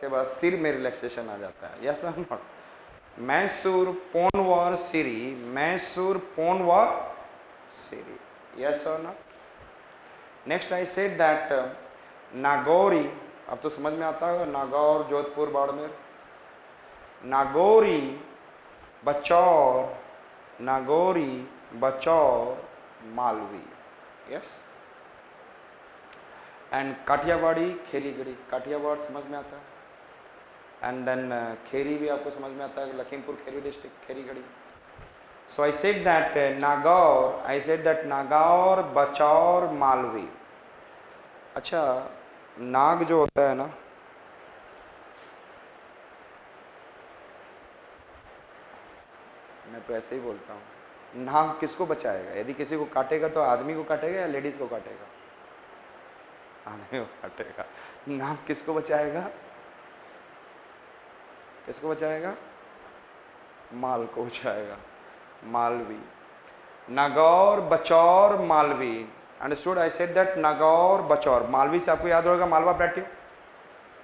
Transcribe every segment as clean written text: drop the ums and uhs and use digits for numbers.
के बाद सिर में रिलैक्सेशन आ जाता है। Yes or not? Mysore Ponwar Siri, Mysore Ponwar Siri. Yes or not? Next I said that Nagori, अब तो समझ में आता होगा, नागौर जोधपुर बाड़मेर, नागौरी बचौर, नागौरी बचौर मालवी। यस। एंड काठियावाड़ी खेरीगढ़ी, काठियावाड़ समझ में आता है। एंड देन खेरी भी आपको समझ में आता है, Lakhimpur Kheri district, Kherigarhi. So I said that Nagaur, I said that Nagaur Bachaur Malvi. अच्छा, नाग जो होता है ना, मैं तो ऐसे ही बोलता हूँ, नाग किसको बचाएगा? यदि किसी को काटेगा तो आदमी को काटेगा या लेडीज को काटेगा? आदमी को काटेगा। नाग किसको बचाएगा? किसको बचाएगा? माल को बचाएगा, Malvi. Nagaur Bachaur Malvi. Understood? I said that Nagaur Bachaur Malvi से आपको याद होगा मालवा प्लेट्यू।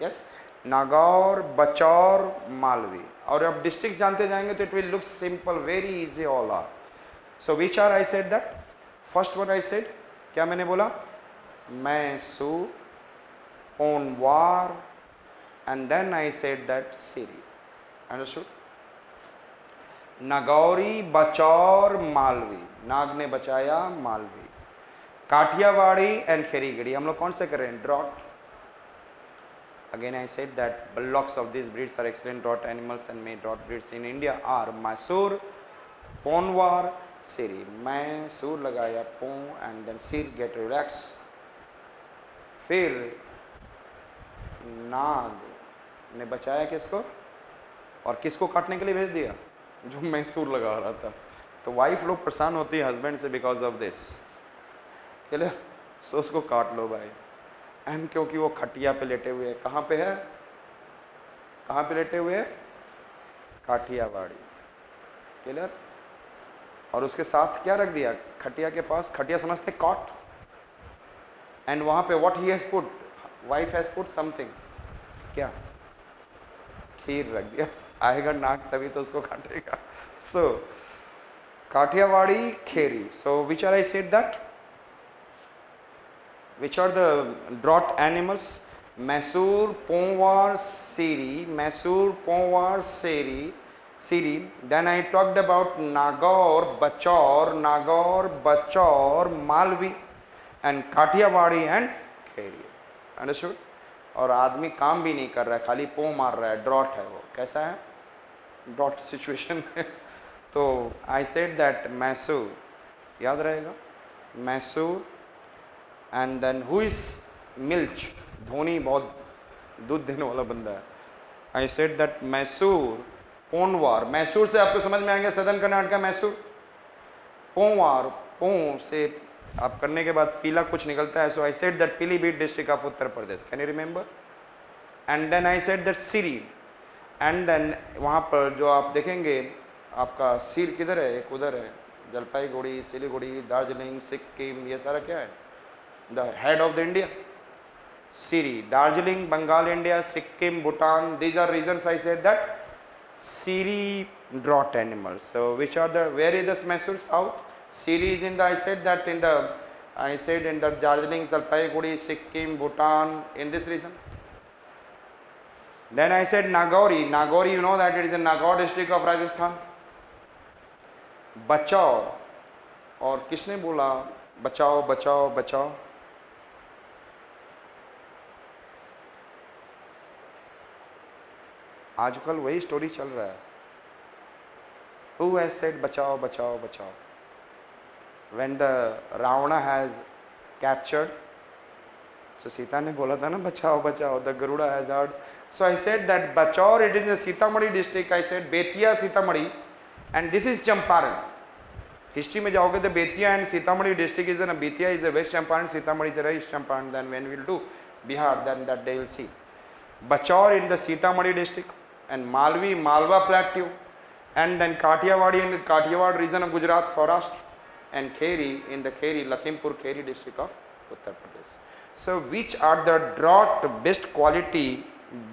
यस, नागौर बचौर मालवी। और अब डिस्ट्रिक्ट जानते जाएंगे तो it will look simple, very easy all are. So which are? I said that first one I said, क्या मैंने बोला? Mysore, पोनवार, and then I said that Siri. Understood? Nagauri Bachaur Malvi, नाग ने बचाया मालवी। काठियावाड़ी एंड खेरीगढ़ी हम लोग कौन से करें? Drought. Again I said that bullocks of these breeds are excellent draught animals and made draught breeds in India are Mysore, Ponwar, Siri. Mysore लगाया पो and then सिर get relax। फिर नाग ने बचाया किसको और किसको काटने के लिए भेज दिया? जो मैसूर लगा रहा था। तो वाइफ लोग परेशान होती है हस्बैंड से बिकॉज ऑफ दिस, क्लियर? सो उसको काट लो भाई। एंड क्योंकि वो खटिया पे लेटे हुए है, कहाँ पे है? कहाँ पे लेटे हुए है? काठियावाड़ी, क्लियर? और उसके साथ क्या रख दिया? खटिया के पास, खटिया समझते कॉट, एंड वहां पे what he has put, wife has put something, क्या? खीर रख दिया। आएगा नाग तभी तो उसको काटेगा। So Kathiawari Kheri. So which are I said that, which are the draught animals? Mysore, Ponwar, Siri, Mysore, Ponwar, Siri. Then I talked about Nagaur, Bachor, Malvi, and Kathiawadi and Kheri. Understood? और आदमी काम भी नहीं कर रहा है, खाली पो मार रहा है, ड्रॉट है वो। कैसा है? ड्रॉट सिचुएशन में। तो आई सेड दैट मैसूर, याद रहेगा, Mysore. And then who is milch? Dhoni बहुत दूध देने वाला बंदा है। I said that Mysore, Ponwar. Mysore से आपको समझ में आएगा सदर्न कर्नाटका, मैसूर। पोंवार, पो से आप करने के बाद पीला कुछ निकलता है। So I said that Pilibhit district of Uttar Pradesh. Can you remember? And then I said that Siri. And then वहाँ पर जो आप देखेंगे, आपका सिर किधर है? एक उधर है, जलपाईगुड़ी, सिलीगुड़ी, दार्जिलिंग, सिक्किम, ये सारा क्या है? The head of the India, Siri, Darjeeling, Bengal, India, Sikkim, Bhutan. These are regions I said that Siri drought animals. So which are the, where is the Mysore? South. Siri is in the, I said that in the, I said in the Darjeeling, Jalpaiguri, Sikkim, Bhutan, in this region. Then I said Nagauri. Nagauri, you know that it is in Nagaur district of Rajasthan. बचाओ, और किसने बोला बचाओ बचाओ बचाओ? आजकल वही story चल रहा है। Who has said बचाओ बचाओ बचाओ? When the Ravana has captured, so Sita ने बोला था ना बचाओ बचाओ, the Garuda has heard. So I said that Bachor, it is in the Sitamarhi district. I said Betia, Sitamarhi, and this is Champaran. History में जाओगे तो Bettiah and Sitamarhi district is in a, Betia is the West Champaran, Sitamarhi is the East Champaran. Then when we will do Bihar, then that day will see. Bachor in the Sitamarhi district, and Malvi, Malwa plateau, and then Kathiawadi in the Kathiawad region of Gujarat, Saurashtra, and Kheri in the Kheri, Lakhimpur Kheri district of Uttar Pradesh. So which are the drought best quality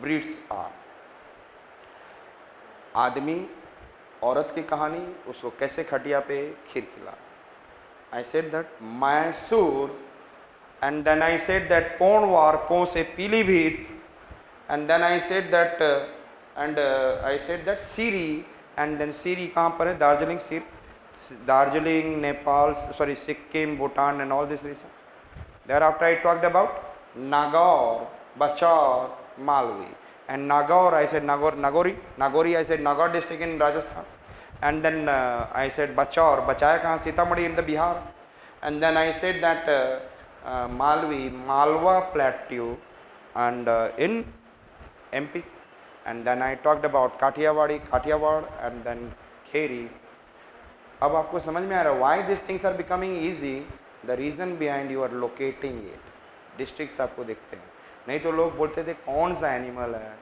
breeds are. आदमी औरत की कहानी, उसको कैसे खटिया पे खीर खिला. I said that Mysore, and then I said that Ponwar, Pon से Pilibhit, and then I said that I said that Siri, and then Siri कहाँ पर है? Darjeeling, Darjeeling, Nepal, sorry, Sikkim, Bhutan, and all this region. Thereafter I talked about Nagaur, Bachar, Malvi. And Nagaur, I said Nagori, I said Nagaur district in Rajasthan. And then I said Bachar, Bachaya kahan? Sitamarhi in the Bihar. And then I said that Malvi, Malwa Plateau, and in MP. And then I talked about Kathiawad, and then Kheri. अब आपको समझ में आ रहा है why this things are becoming easy. The reason behind you are locating it. Districts आपको दिखते हैं. नहीं तो लोग बोलते थे कौन सा एनिमल है.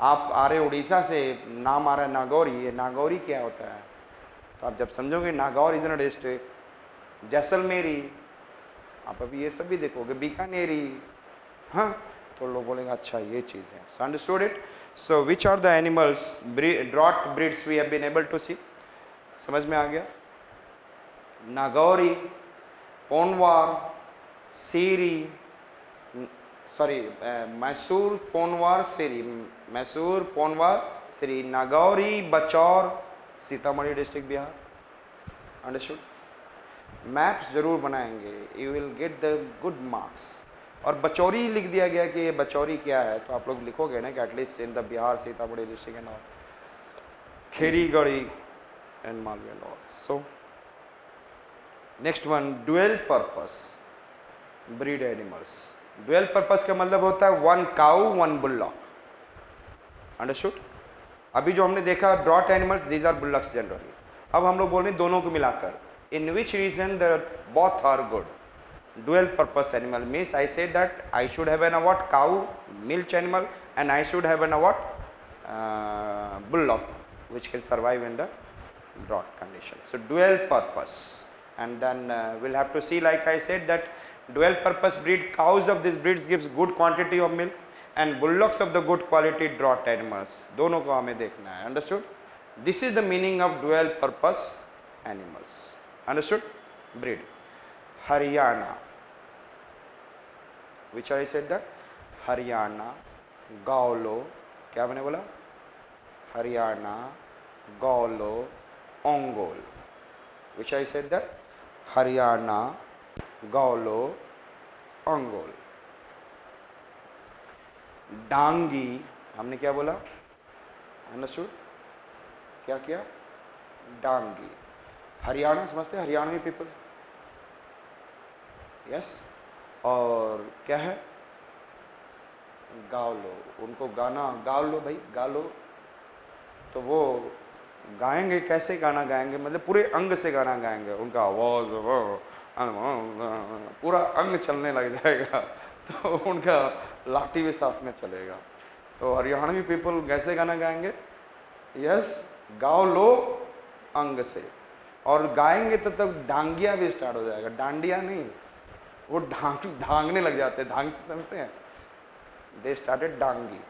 आप आ रहे उड़ीसा से, नाम आ रहा है नागौरी. ये नागौरी क्या होता है? तो आप जब समझोगे Nagaur is in district, Jaisalmeri, आप अभी ये सब भी देखोगे, बीकानेरी, हाँ, तो लोग बोलेंगे अच्छा ये चीज़ है. So understood it. So which are the animals draught breeds we have been able to see. समझ में आ गया? Nagori, Ponwar, Siri, sorry Mysore, Ponwar, Siri, Mysore, Ponwar, Siri, Nagori, Bachaur, Sitamarhi district, Bihar. Understood. Maps जरूर बनाएंगे, you will get the good marks. और बचौरी लिख दिया गया कि ये बचौरी क्या है, तो आप लोग लिखोगे ना कि at least in the Bihar, Sitamarhi district and all, Kherigarhi and Malvi and all. So next one, dual purpose breed animals. Dual purpose का मतलब होता है one cow, one bullock. Understood? अभी जो हमने देखा draught animals, these are bullocks generally. अब हम लोग बोल रहे हैं दोनों को मिलाकर. In which reason the both are good? Dual purpose animal means I said that I should have an what cow, milch animal, and I should have an what bullock, which can survive in the drought condition. So dual purpose, and then we'll have to see, like I said, that dual purpose breed cows of this breeds gives good quantity of milk, and bullocks of the good quality drought animals. दोनों को हमें देखना है. Understood? This is the meaning of dual purpose animals. Understood? Breed. Haryana, which I said that Haryana, Gaulo, क्या मैंने बोला? Haryana, Gaulo, Ongol, which I said that Haryana, Gaulo, Ongol. Dangi, हमने क्या बोला? अंडरस्टूड? क्या किया? डांगी. हरियाणा समझते हैं? हरियाणवी पीपल. यस. और क्या है? गाओ. उनको गाना गाओ लो भाई, गा लो. तो वो गाएंगे. कैसे गाना गाएंगे? मतलब पूरे अंग से गाना गाएंगे. उनका आवाज पूरा अंग चलने लग जाएगा. तो उनका लाठी भी साथ में चलेगा. तो हरियाणवी पीपल कैसे गाना गाएंगे? यस, गाओ लो अंग से. और गाएंगे तो तब डांगिया भी स्टार्ट हो जाएगा. डांडिया नहीं, वो धांगने लग जाते हैं. धांग से समझते हैं? They started Dangi.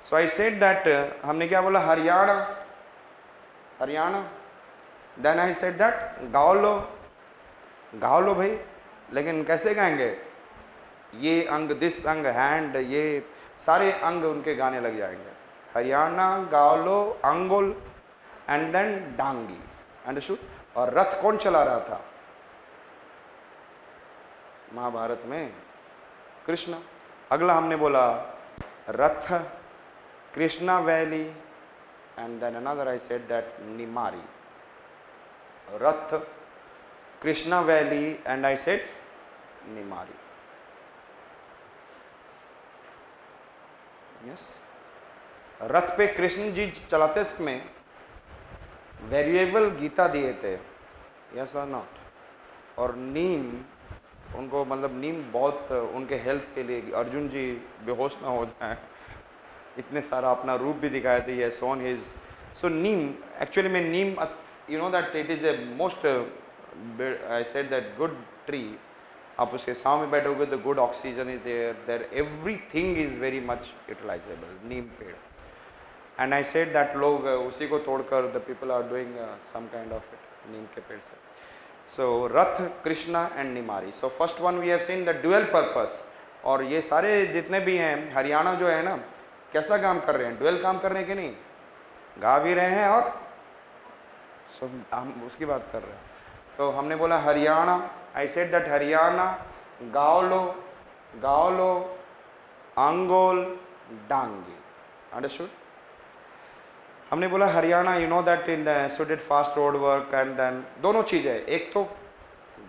So I said that, हमने क्या बोला? Haryana, Haryana. Then I said that Gaolao भाई. लेकिन कैसे गाएंगे? ये अंग, दिस अंग, हैंड, ये सारे अंग उनके गाने लग जाएंगे. हरियाणा, गाओ लो, अंगुल, एंड देन डांगी. अंडरस्टूड? और रथ कौन चला रहा था महाभारत में? कृष्ण. अगला हमने बोला रथ, Krishna valley, and then another I said that Nimari. Rath, Krishna Valley, and I said Nimari. Yes. रथ पे कृष्ण जी चलाते समय वेरिएबल गीता दिए थे. Yes or not? और नीम, उनको मतलब नीम बहुत उनके हेल्थ के लिए, अर्जुन जी बेहोश ना हो जाए, इतने सारा अपना रूप भी दिखाए थे. ये सोन हिज. सो नीम, एक्चुअली में neem, you know that it is a most, I said that good tree आप उसके साथ में बैठोगे तो good oxygen is there, there everything is very much utilisable, neem पेड़. एंड आई सेड दैट लोग उसी को तोड़कर the people are doing some kind of it, नीम के पेड़ से. So Rath, Krishna and Nimari. So first one we have seen the dual purpose. और ये सारे जितने भी हैं, हरियाणा जो है ना, कैसा काम कर रहे हैं? ड्यूअल काम कर रहे हैं कि नहीं? गा भी रहे हैं और हम उसकी बात कर रहे हैं. तो हमने बोला Haryana, I said that Haryana, Gaolao, Gaolao, Ongole, Dangi. Understood? हमने बोला Haryana, you know that in student fast road work and then दोनों चीज़ें, एक तो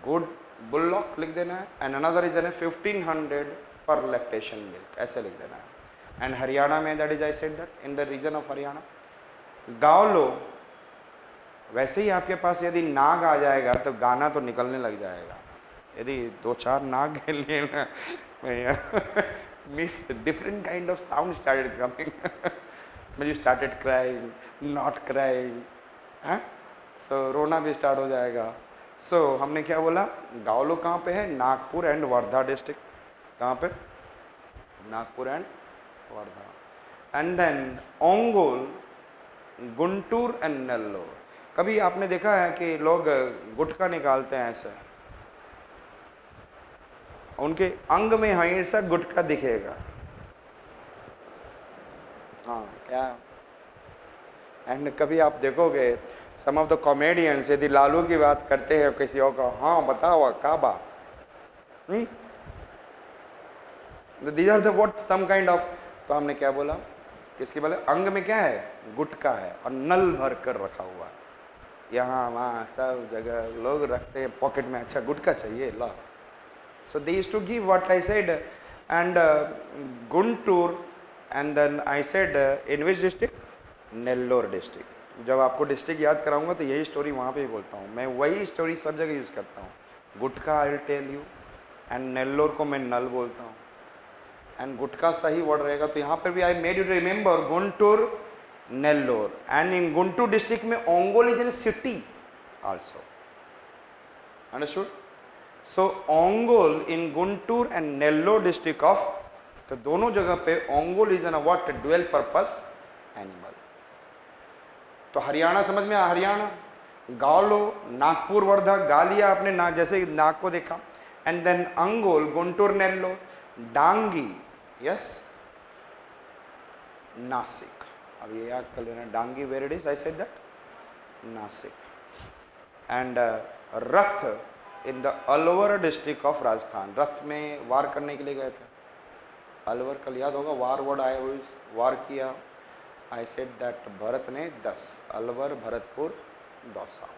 गुड बुलॉक लिख देना है एंड अनदर इज 1500 पर लैक्टेशन मिल्क, ऐसे लिख देना है. एंड हरियाणा में that is I said that in the region of Haryana. Gaolao, वैसे ही आपके पास यदि नाग आ जाएगा तो गाना तो निकलने लग जाएगा. यदि 2-4 नाग के लिए ना means different kind of sound started coming. when you started crying, not crying, हैं? So रोना भी स्टार्ट हो जाएगा. So हमने क्या बोला? गाओलो कहाँ पे है? Nagpur and Wardha district. कहाँ पे? Nagpur and Wardha. And then Ongole, Guntur and Nellore. कभी आपने देखा है कि लोग गुटखा निकालते हैं ऐसे, उनके अंग में हमेशा गुटखा दिखेगा. हाँ क्या? एंड कभी आप देखोगे सम ऑफ द कॉमेडियंस यदि लालू की बात करते हैं किसी और का, हाँ बताओ काबा, these are the what some kind of. तो हमने क्या बोला? किसकी बोले? अंग में क्या है? गुटखा है और नल भर कर रखा हुआ है. यहाँ वहाँ सब जगह लोग रखते हैं पॉकेट में. अच्छा गुटखा चाहिए ला. So they used to give what I said. And Guntur and then I said in which district? Nellore district. जब आपको डिस्ट्रिक्ट याद कराऊंगा तो यही स्टोरी वहाँ पे ही बोलता हूँ मैं. वही स्टोरी सब जगह यूज़ करता हूँ. Gutkha I will tell you and Nellore को मैं नल बोलता हूँ. एंड गुटखा सही वर्ड रहेगा. तो यहाँ पर भी I made you remember Guntur, Nellore. And in Guntur district में Ongole is in city also. Understood? So Ongole in Guntur and Nellore district of, तो दोनों जगह पे Ongole is an what? Dual purpose animal. तो हरियाणा समझ में आया? हरियाणा, गाओलो, नागपुर, वर्धा, गा लिया आपने ना, जैसे नाग को देखा. And then Ongole, Guntur, Nellore, Dangi, yes, Nashik. अब ये याद कर लेना, Dangi where it is? I said that Nashik. And Rath in the Alwar district of Rajasthan. Rath में वार करने के लिए गए थे. अलवर कल याद होगा, वार वर्ड आया हुआ, वार किया. आई सेड दैट भरत ने 10, Alwar, Bharatpur, Dausa.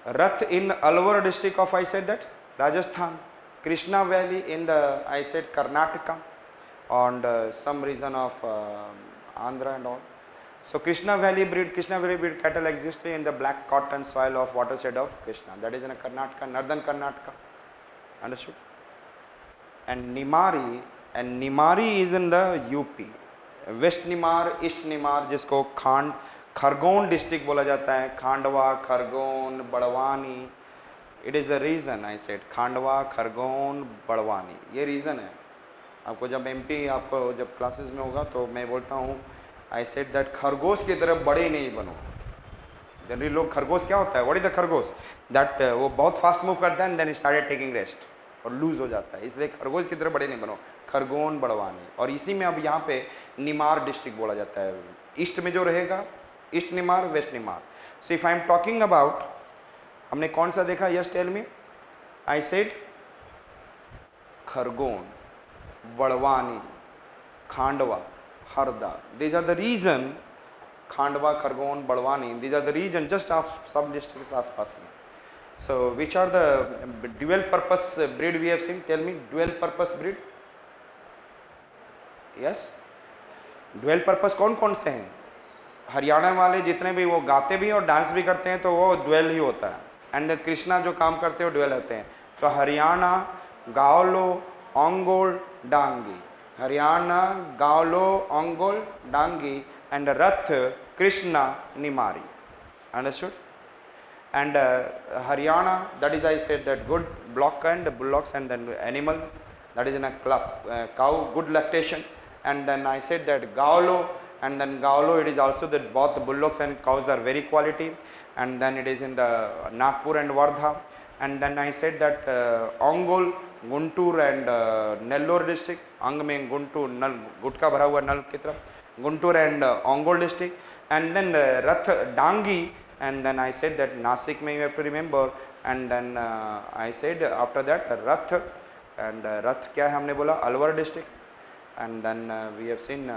Rath in Alwar district of I said that Rajasthan. Krishna valley in the I said Karnataka and some region of Andhra and all. So Krishna Valley breed cattle exist in the black cotton soil of watershed of Krishna. That is in Karnataka, northern Karnataka. Understood? And Nimari is in the UP. West Nimar, East Nimar, जिसको Khargone district बोला जाता है. Khandwa, Khargone, Barwani. It is the reason I said Khandwa, Khargone, Barwani. ये reason है. आपको जब MP आपको जब क्लासेस में होगा तो मैं बोलता हूँ आई सेड दैट खरगोश की तरफ बड़े नहीं बनो. जनरली लोग खरगोश क्या होता है, what is the khargosh? That वो बहुत फास्ट मूव करता है and then started taking rest और लूज हो जाता है. इसलिए खरगोश की तरफ बड़े नहीं बनो. खरगोन, बड़वानी. और इसी में अब यहाँ पे निमार डिस्ट्रिक्ट बोला जाता है. ईस्ट में जो रहेगा east Nimar, west Nimar. So if I am talking about, हमने कौन सा देखा? Yes tell me. I said Khargone, Barwani, Khandwa, Harda. These are the region. Khandwa, Khargone, Barwani, these are the region just of sub district आसपास में. So which are the dual purpose breed we have seen? Tell me, dual purpose breed. Yes, dual purpose कौन कौन से हैं? हरियाणा वाले जितने भी वो गाते भी और डांस भी करते हैं तो वो ड्वेल ही होता है. एंड कृष्णा जो काम करते हैं वो ड्वेल होते हैं. तो Haryana, Gaolao, Ongole, Dangi. Haryana, Gaolao, Ongole, Dangi. And Rath, Krishna, Nimari. Understood? And Haryana, that is I said that good block and bullocks, and then animal, that is in a club, cow, good lactation. And then I said that Gaolo, and then Gaolo, it is also that both bullocks and cows are very quality, and then it is in the Nagpur and Wardha. And then I said that Ongol, Guntur and Nellore district, Ang mein Guntur, Nal, Gutka bhara hua Nal ki taraf, Guntur and Ongol district. And then Rath Dangi, and then I said that Nasik mein you have to remember. And then I said after that Rath, and Rath kya hai humne bola, Alwar district. And then we have seen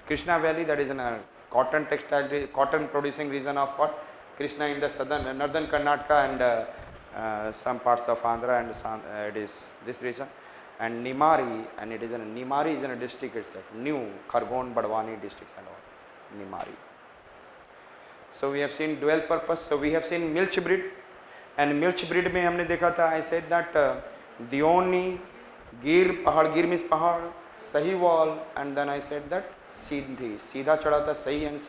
Krishna Valley, that is in a cotton textile, cotton producing region of what? Krishna in the southern, northern Karnataka and some parts of Andhra, and it is this region. And Nimari, and it is in Nimari is in a district itself, New Khargon, Badwani districts and all, Nimari. So we have seen dual purpose. So we have seen milch breed, and milch breed में हमने देखा था, I said that Dioni, Gir, Pahad, Gir means Pahad, Sahiwal, and then I said that Sindhi, सीधा चढ़ा था, सही and